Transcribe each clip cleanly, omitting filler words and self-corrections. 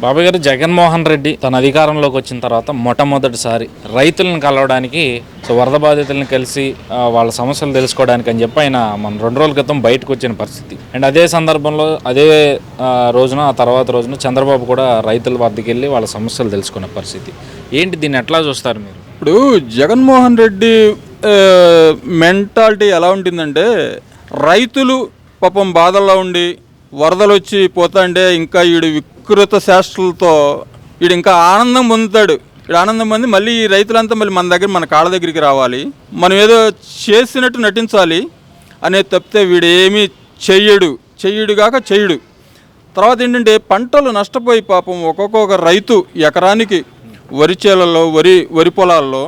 బాబాయ్ గారు, జగన్మోహన్ రెడ్డి తన అధికారంలోకి వచ్చిన తర్వాత మొట్టమొదటిసారి రైతులను కలవడానికి వరద బాధితులను కలిసి వాళ్ళ సమస్యలు తెలుసుకోవడానికి అని చెప్పి ఆయన మన 2 రోజుల క్రితం బయటకు వచ్చిన పరిస్థితి. అండ్ అదే సందర్భంలో అదే రోజున ఆ తర్వాత రోజున చంద్రబాబు కూడా రైతుల వద్దకు వెళ్ళి వాళ్ళ సమస్యలు తెలుసుకునే పరిస్థితి. ఏంటి, దీన్ని ఎట్లా చూస్తారు మీరు? ఇప్పుడు జగన్మోహన్ రెడ్డి మెంటాలిటీ ఎలా ఉంటుందంటే, రైతులు పాపం బాధల్లో ఉండి వరదలు వచ్చి పోతాండే ఇంకా వీడు వికృత శాస్త్రాలతో వీడు ఇంకా ఆనందం పొందుతాడు. వీడు ఆనందం పొంది మళ్ళీ ఈ రైతులంతా మళ్ళీ మన కాళ్ళ దగ్గరికి రావాలి, మనం ఏదో చేసినట్టు నటించాలి అనేది తప్పితే వీడు ఏమీ చెయ్యడు కాక చెయ్యడు. తర్వాత ఏంటంటే, పంటలు నష్టపోయి పాపం ఒక్కొక్క రైతు ఎకరానికి వరి చేలలో వరి పొలాల్లో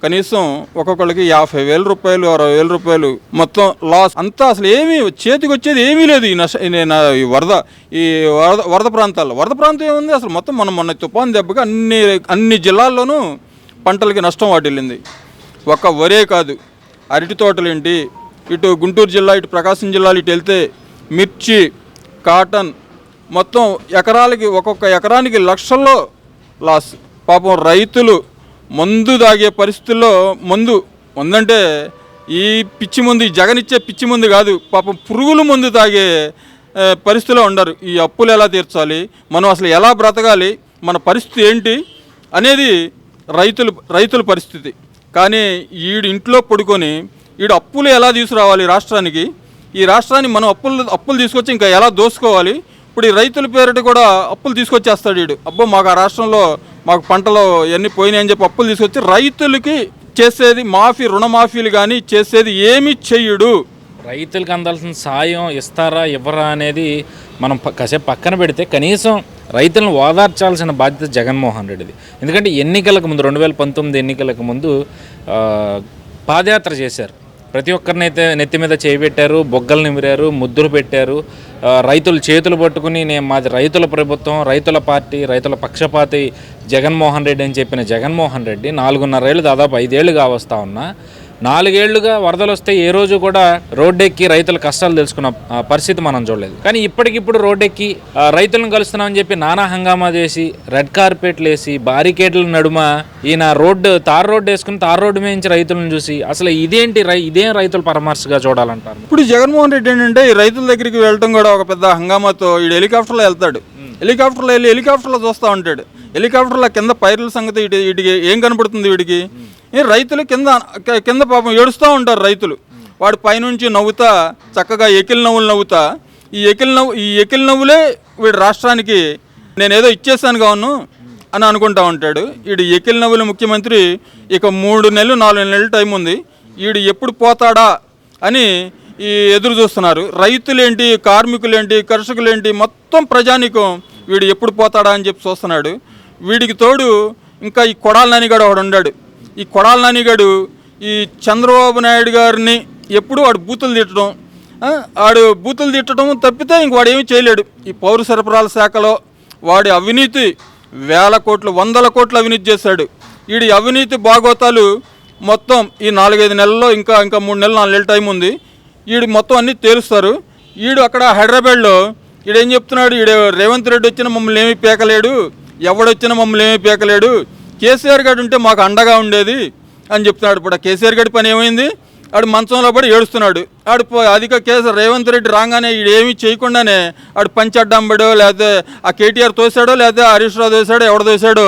కనీసం ఒక్కొక్కరికి 50,000 రూపాయలు 60,000 రూపాయలు మొత్తం లాస్ అంతా. అసలు ఏమీ చేతికి వచ్చేది ఏమీ లేదు ఈ వరద ప్రాంతాల్లో. వరద ప్రాంతం ఏముంది అసలు? మొత్తం మొన్న తుఫాను దెబ్బకి అన్ని జిల్లాల్లోనూ పంటలకి నష్టం వాటిల్లింది. ఒక్క వరే కాదు, అరటి తోటలేంటి, ఇటు గుంటూరు జిల్లా, ఇటు ప్రకాశం జిల్లాలు ఇటు వెళ్తే మిర్చి, కాటన్ మొత్తం ఒక్కొక్క ఎకరానికి లక్షల్లో లాస్. పాపం రైతులు మందు తాగే పరిస్థితుల్లో మందంటే ఈ పిచ్చి మందు, ఈ జగన్ ఇచ్చే పిచ్చి మందు కాదు, పాపం పురుగులు మందు తాగే పరిస్థితిలో ఉండరు. ఈ అప్పులు ఎలా తీర్చాలి, మనం అసలు ఎలా బ్రతకాలి, మన పరిస్థితి ఏంటి అనేది రైతుల పరిస్థితి. కానీ ఈడు ఇంట్లో పడుకొని ఈడు అప్పులు ఎలా తీసుకురావాలి రాష్ట్రానికి, ఈ రాష్ట్రాన్ని మనం అప్పులు తీసుకొచ్చి ఇంకా ఎలా దోసుకోవాలి. ఇప్పుడు ఈ రైతుల పేరిట కూడా అప్పులు తీసుకొచ్చేస్తాడు వీడు. అబ్బో మాకు ఆ రాష్ట్రంలో మాకు పంటలు ఇవన్నీ పోయినాయని చెప్పి అప్పులు తీసుకొచ్చి రైతులకి చేసేది రుణమాఫీలు కానీ చేసేది ఏమీ చెయ్యడు. రైతులకు అందాల్సిన సాయం ఇస్తారా ఇవ్వరా అనేది మనం కాసేపు పక్కన పెడితే, కనీసం రైతులను ఓదార్చాల్సిన బాధ్యత జగన్మోహన్ రెడ్డిది. ఎందుకంటే ఎన్నికలకు ముందు 2019 ఎన్నికలకు ముందు పాదయాత్ర చేశారు. ప్రతి ఒక్కరినైతే నెత్తి మీద చేయబెట్టారు, బొగ్గలు నిమిరారు, ముద్దులు పెట్టారు. రైతులు చేతులు పట్టుకుని మాది రైతుల ప్రభుత్వం, రైతుల పార్టీ, రైతుల పక్షపాతి జగన్మోహన్ రెడ్డి అని చెప్పిన జగన్మోహన్ రెడ్డి 4.5 ఏళ్ళు, దాదాపు 5 ఏళ్ళుగా వస్తూ ఉన్నా 4 ఏళ్లుగా వరదలు వస్తే ఏ రోజు కూడా రోడ్డెక్కి రైతుల కష్టాలు తెలుసుకున్న పరిస్థితి మనం చూడలేదు. కానీ ఇప్పటికిప్పుడు రోడ్డెక్కి రైతులను కలుస్తున్నామని చెప్పి నానా హంగామా చేసి రెడ్ కార్పెట్లు వేసి బారికేడ్ల నడుమ ఈయన తార్ రోడ్డు వేసుకుని తార్ రోడ్డు మేంచి రైతులను చూసి అసలు ఇదేం రైతుల పరామర్శగా చూడాలంటారు. ఇప్పుడు జగన్మోహన్ రెడ్డి ఏంటంటే, ఈ రైతుల దగ్గరికి వెళ్ళటం కూడా ఒక పెద్ద హంగామాతో వీడు హెలికాప్టర్లో వెళ్తాడు. హెలికాప్టర్లో చూస్తూ ఉంటాడు. హెలికాప్టర్లో కింద పైర్ల సంగతి వీటికి ఏం కనపడుతుంది? వీడికి రైతులు కింద పాపం ఏడుస్తూ ఉంటారు రైతులు. వాడు పైనుంచి నవ్వుతా, చక్కగా ఎకిల్ నవ్వులు నవ్వుతా, ఈ ఎకిల్ నవ్వులే వీడు రాష్ట్రానికి నేనేదో ఇచ్చేసాను కావును అని అనుకుంటా ఉంటాడు. వీడు ఎకిల్ నవ్వుల ముఖ్యమంత్రి. ఇక 3 నెలలు 4 నెలలు టైం ఉంది. వీడు ఎప్పుడు పోతాడా అని ఎదురు చూస్తున్నారు. రైతులేంటి, కార్మికులేంటి, కర్షకులేంటి, మొత్తం ప్రజానీకం వీడు ఎప్పుడు పోతాడా అని చెప్పి చూస్తున్నాడు. వీడికి తోడు ఇంకా ఈ కొడాల నానిగాడు ఒకడు ఉన్నాడు. ఈ కొడాల నానిగాడు ఈ చంద్రబాబు నాయుడు గారిని ఎప్పుడు వాడు బూతులు తిట్టడం తప్పితే ఇంక వాడు ఏమీ చేయలేడు. ఈ పౌర సరఫరాల శాఖలో వాడి అవినీతి 1,000 కోట్లు 100 కోట్లు అవినీతి చేశాడు. వీడి అవినీతి బాగోతాలు మొత్తం ఈ 4-5 నెలల్లో ఇంకా 3 నెలలు 4 నెలల టైం ఉంది. వీడు మొత్తం అన్నీ తేలుస్తారు. వీడు అక్కడ హైదరాబాద్లో వీడేం చెప్తున్నాడు, రేవంత్ రెడ్డి వచ్చినా మమ్మల్ని ఏమీ పీకలేడు, ఎవడొచ్చినా మమ్మల్ని ఏమీ పీకలేడు, కేసీఆర్ గారు ఉంటే మాకు అండగా ఉండేది అని చెప్తున్నాడు. ఇప్పుడు కేసీఆర్ గారి పని ఏమైంది? ఆడు మంచంలో పడి ఏడుస్తున్నాడు. రేవంత్ రెడ్డి రాగానే ఏమీ చేయకుండానే ఆడు పంచడ్డంబడో, లేకపోతే ఆ కేటీఆర్ తోసాడో, లేకపోతే హరీష్ రావు తోసాడో, ఎవడ తోసాడో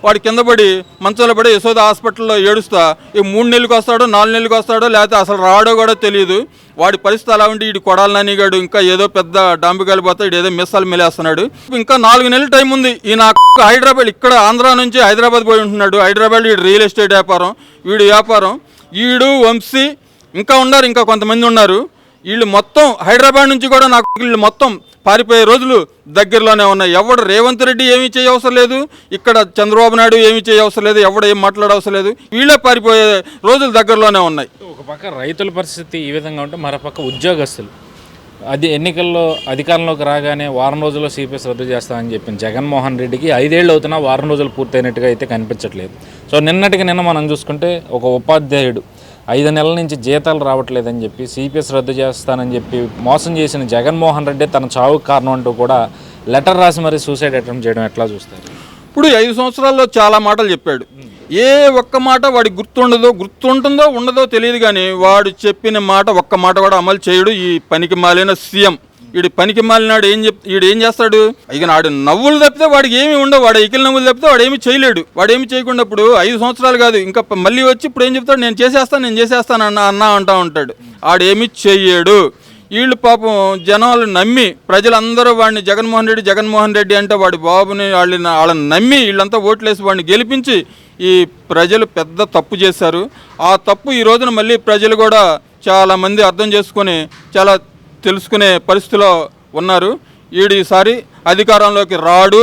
వాడు కింద పడి మంచంలో పడి యశోద హాస్పిటల్లో ఏడుస్తా ఈ 3 నెలలకు వస్తాడో 4 నెలలకు వస్తాడో, లేకపోతే అసలు రావడో కూడా తెలియదు. వాడి పరిస్థితి అలా ఉంటే వీడి కొడాల నానిగాడు ఇంకా ఏదో పెద్ద డాంబికాయలు పోతా ఏదో మిస్సాలు మెలేస్తున్నాడు. ఇంకా 4 నెలల టైం ఉంది. ఈయన హైదరాబాద్, ఇక్కడ ఆంధ్రా నుంచి హైదరాబాద్ పోయి ఉంటున్నాడు. హైదరాబాద్ వీడు రియల్ ఎస్టేట్ వ్యాపారం, వీడు వంశీ ఇంకా ఉన్నారు, ఇంకా కొంతమంది ఉన్నారు. వీళ్ళు మొత్తం హైదరాబాద్ నుంచి కూడా వీళ్ళు మొత్తం పారిపోయే రోజులు దగ్గరలోనే ఉన్నాయి. ఎవడు రేవంత్ రెడ్డి ఏమీ చేయవసరం లేదు, ఇక్కడ చంద్రబాబు నాయుడు ఏమీ చేయవసరం లేదు, ఎవడు ఏం మాట్లాడవసరం లేదు. వీళ్ళే పారిపోయే రోజులు దగ్గరలోనే ఉన్నాయి. ఒక పక్క రైతుల పరిస్థితి ఈ విధంగా ఉంటే, మరోపక్క ఉద్యోగస్తులు ఎన్నికల్లో అధికారంలోకి రాగానే వారం రోజుల్లో సిపిఎస్ రద్దు చేస్తామని చెప్పిన జగన్మోహన్ రెడ్డికి 5 ఏళ్ళు అవుతున్నా వారం రోజులు పూర్తయినట్టుగా అయితే కనిపించట్లేదు. సో నిన్న మనం చూసుకుంటే ఒక ఉపాధ్యాయుడు 5 నెలల నుంచి జీతాలు రావట్లేదని చెప్పి సిపిఎస్ రద్దు చేస్తానని చెప్పి మోసం చేసిన జగన్మోహన్ రెడ్డి తన చావుకు కారణం అంటూ కూడా లెటర్ రాసి మరి సూసైడ్ అటెంప్ట్ చేయడం ఎట్లా చూస్తారు? ఇప్పుడు 5 సంవత్సరాల్లో చాలా మాటలు చెప్పాడు. ఏ ఒక్క మాట వాడికి గుర్తుంటుందో ఉండదో తెలియదు, కానీ వాడు చెప్పిన మాట ఒక్క మాట కూడా అమలు చేయడు ఈ పనికి మాలిన సీఎం. వీడు పనికి మాలినాడు. వీడు ఏం చేస్తాడు? ఇక నాడు నవ్వులు తప్పితే వాడికి ఏమి ఉండవు. వాడు ఎకిలి నవ్వులు తప్పితే వాడు ఏమి చేయలేడు. వాడు ఏమి చేయకుండా ఇప్పుడు 5 సంవత్సరాలు కాదు, ఇంకా మళ్ళీ వచ్చి ఇప్పుడు ఏం చెప్తాడు? నేను చేసేస్తాను అన్నా అంటా ఉంటాడు. ఆడేమి చెయ్యడు. వీళ్ళు పాపం జనాలు నమ్మి, ప్రజలందరూ వాడిని జగన్మోహన్ రెడ్డి అంటే వాడి బాబుని వాళ్ళని నమ్మి వీళ్ళంతా ఓట్లేసి వాడిని గెలిపించి ఈ ప్రజలు పెద్ద తప్పు చేశారు. ఆ తప్పు ఈ రోజున మళ్ళీ ప్రజలు కూడా చాలామంది అర్థం చేసుకొని చాలా తెలుసుకునే పరిస్థితిలో ఉన్నారు. ఈసారి అధికారంలోకి రాడు.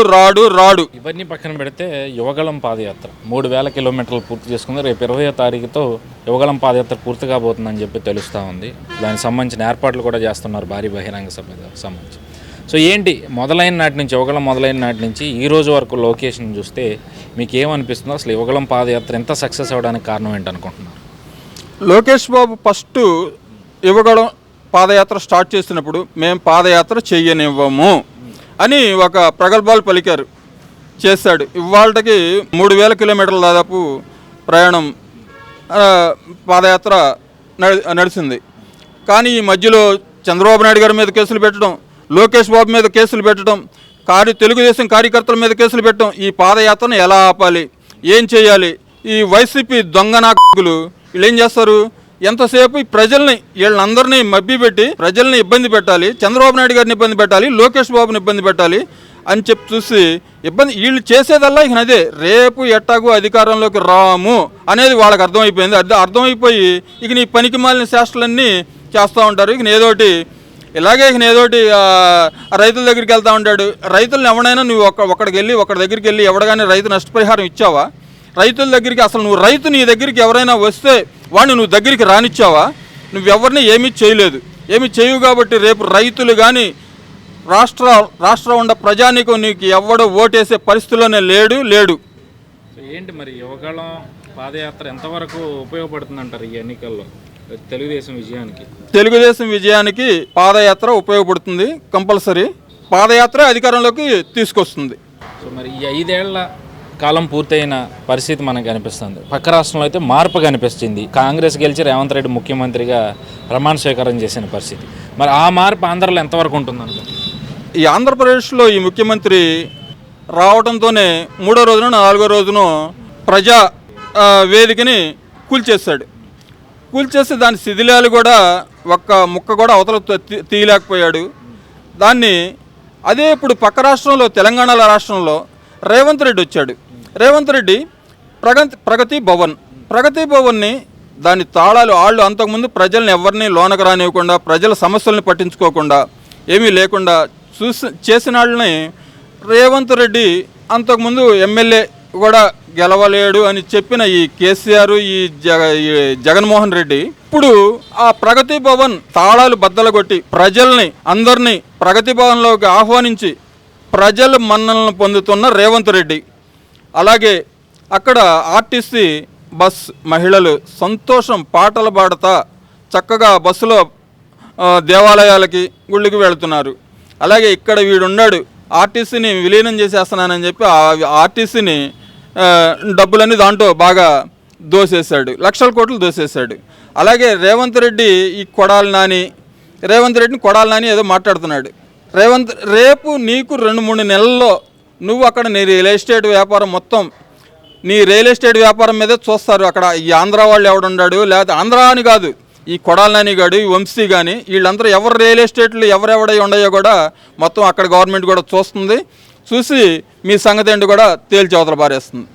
ఇవన్నీ పక్కన పెడితే యువగళం పాదయాత్ర 3000 కిలోమీటర్లు పూర్తి చేసుకుంది. రేపు 20వ తారీఖుతో యువగళం పాదయాత్ర పూర్తి కాబోతుందని చెప్పి తెలుస్తూ ఉంది. దానికి సంబంధించిన ఏర్పాట్లు కూడా చేస్తున్నారు, భారీ బహిరంగ సభకు సంబంధించి. సో ఏంటి మొదలైన నాటి నుంచి, యువగళం మొదలైన నాటి నుంచి ఈ రోజు వరకు లొకేషన్ చూస్తే మీకు ఏమనిపిస్తుందో? అసలు యువగళం పాదయాత్ర ఎంత సక్సెస్ అవ్వడానికి కారణం ఏంటనుకుంటున్నారు? లోకేష్ బాబు ఫస్ట్ యువగళం పాదయాత్ర స్టార్ట్ చేసినప్పుడు మేము పాదయాత్ర చెయ్యనివ్వము అని ఒక ప్రగల్భాలు పలికారు, చేశాడు. ఇవాళకి 3000 కిలోమీటర్ల దాదాపు ప్రయాణం పాదయాత్ర నడిచింది. కానీ ఈ మధ్యలో చంద్రబాబు నాయుడు గారి మీద కేసులు పెట్టడం, లోకేష్ బాబు మీద కేసులు పెట్టడం, తెలుగుదేశం కార్యకర్తల మీద కేసులు పెట్టడం, ఈ పాదయాత్రను ఎలా ఆపాలి, ఏం చేయాలి? ఈ వైసీపీ దొంగనాకులు వీళ్ళు ఏం చేస్తారు? ఎంతసేపు ఈ ప్రజల్ని వీళ్ళందరినీ మభ్యపెట్టి ప్రజల్ని ఇబ్బంది పెట్టాలి, చంద్రబాబు నాయుడు గారిని ఇబ్బంది పెట్టాలి, లోకేష్ బాబుని ఇబ్బంది పెట్టాలి అని చెప్పి చూసి వీళ్ళు చేసేదల్లా ఇక అదే. రేపు ఎట్టాగు అధికారంలోకి రాము అనేది వాళ్ళకి అర్థమైపోయింది. అర్థమైపోయి ఇక నీ పనికి మాలిన శాస్త్రాలన్నీ చేస్తూ ఉంటారు. ఇక ఏదోటి రైతుల దగ్గరికి వెళ్తూ ఉంటాడు. రైతులను ఎవడైనా నువ్వు ఒకడి దగ్గరికి వెళ్ళి ఎవడగానే రైతు నష్టపరిహారం ఇచ్చావా? రైతుల దగ్గరికి అసలు నువ్వు నీ దగ్గరికి ఎవరైనా వస్తే వాడిని నువ్వు దగ్గరికి రానిచ్చావా? నువ్వెవరిని ఏమీ చేయలేదు. ఏమీ చేయవు కాబట్టి రేపు రైతులు కానీ రాష్ట్ర ఉన్న ప్రజానీకం నీకు ఎవడో ఓటేసే పరిస్థితిలోనే లేడు. ఏంటి మరి యువగళం పాదయాత్ర ఎంతవరకు ఉపయోగపడుతుంది అంటారు ఈ ఎన్నికల్లో తెలుగుదేశం విజయానికి పాదయాత్ర ఉపయోగపడుతుంది. కంపల్సరీ పాదయాత్ర అధికారంలోకి తీసుకొస్తుంది. సో మరి ఈ 5 ఏళ్ల కాలం పూర్తయిన పరిస్థితి మనకు కనిపిస్తుంది. పక్క రాష్ట్రంలో అయితే మార్పు కనిపిస్తుంది. కాంగ్రెస్ గెలిచి రేవంత్ రెడ్డి ముఖ్యమంత్రిగా ప్రమాణ స్వీకారం చేసిన పరిస్థితి. మరి ఆ మార్పు ఆంధ్రలో ఎంతవరకు ఉంటుందంట? ఈ ఆంధ్రప్రదేశ్లో ఈ ముఖ్యమంత్రి రావడంతోనే 3వ రోజున 4వ రోజున ప్రజా వేదికని కూల్చేసి దాని శిథిలాలు కూడా ఒక్క ముక్క కూడా అవతల తీయలేకపోయాడు. అదే ఇప్పుడు పక్క రాష్ట్రంలో తెలంగాణ రాష్ట్రంలో రేవంత్ రెడ్డి వచ్చాడు. రేవంత్ రెడ్డి ప్రగతి భవన్ని దాని తాళాలు అంతకుముందు ప్రజల్ని ఎవరిని లోనకు రానివ్వకుండా, ప్రజల సమస్యలను పట్టించుకోకుండా, ఏమీ లేకుండా చేసిన వాళ్ళని రేవంత్ రెడ్డి అంతకుముందు ఎమ్మెల్యే కూడా గెలవలేడు అని చెప్పిన ఈ కేసీఆర్, ఈ జగన్మోహన్ రెడ్డి ఇప్పుడు ఆ ప్రగతి భవన్ తాళాలు బద్దలగొట్టి అందరినీ ప్రగతి భవన్లోకి ఆహ్వానించి ప్రజల మన్ననలను పొందుతున్న రేవంత్ రెడ్డి. అలాగే అక్కడ ఆర్టీసీ బస్ మహిళలు సంతోషం పాటలు పాడుతా చక్కగా బస్సులో దేవాలయాలకి గుళ్ళకి వెళుతున్నారు. అలాగే ఇక్కడ వీడున్నాడు, ఆర్టీసీని విలీనం చేసేస్తున్నానని చెప్పి ఆర్టీసీని డబ్బులన్నీ దాంట్లో బాగా దోసేశాడు, లక్షల కోట్లు దోసేశాడు. అలాగే రేవంత్ రెడ్డిని కొడాలి నాని ఏదో మాట్లాడుతున్నాడు. రేపు నీకు 2-3 నెలల్లో నువ్వు అక్కడ నీ రియల్ ఎస్టేట్ వ్యాపారం మీదే చూస్తారు. అక్కడ ఈ ఆంధ్ర వాళ్ళు ఎవడున్నాడు, లేకపోతే ఆంధ్ర అని కాదు, ఈ కొడాలి నాని గాడు, ఈ వంశీ కానీ వీళ్ళందరూ ఎవరు రియల్ ఎస్టేట్లు ఎవరెవడై ఉన్నాయో కూడా మొత్తం అక్కడ గవర్నమెంట్ కూడా చూస్తుంది. చూసి మీ సంగతి ఏంటి కూడా తేల్చి అవతల పారేస్తుంది.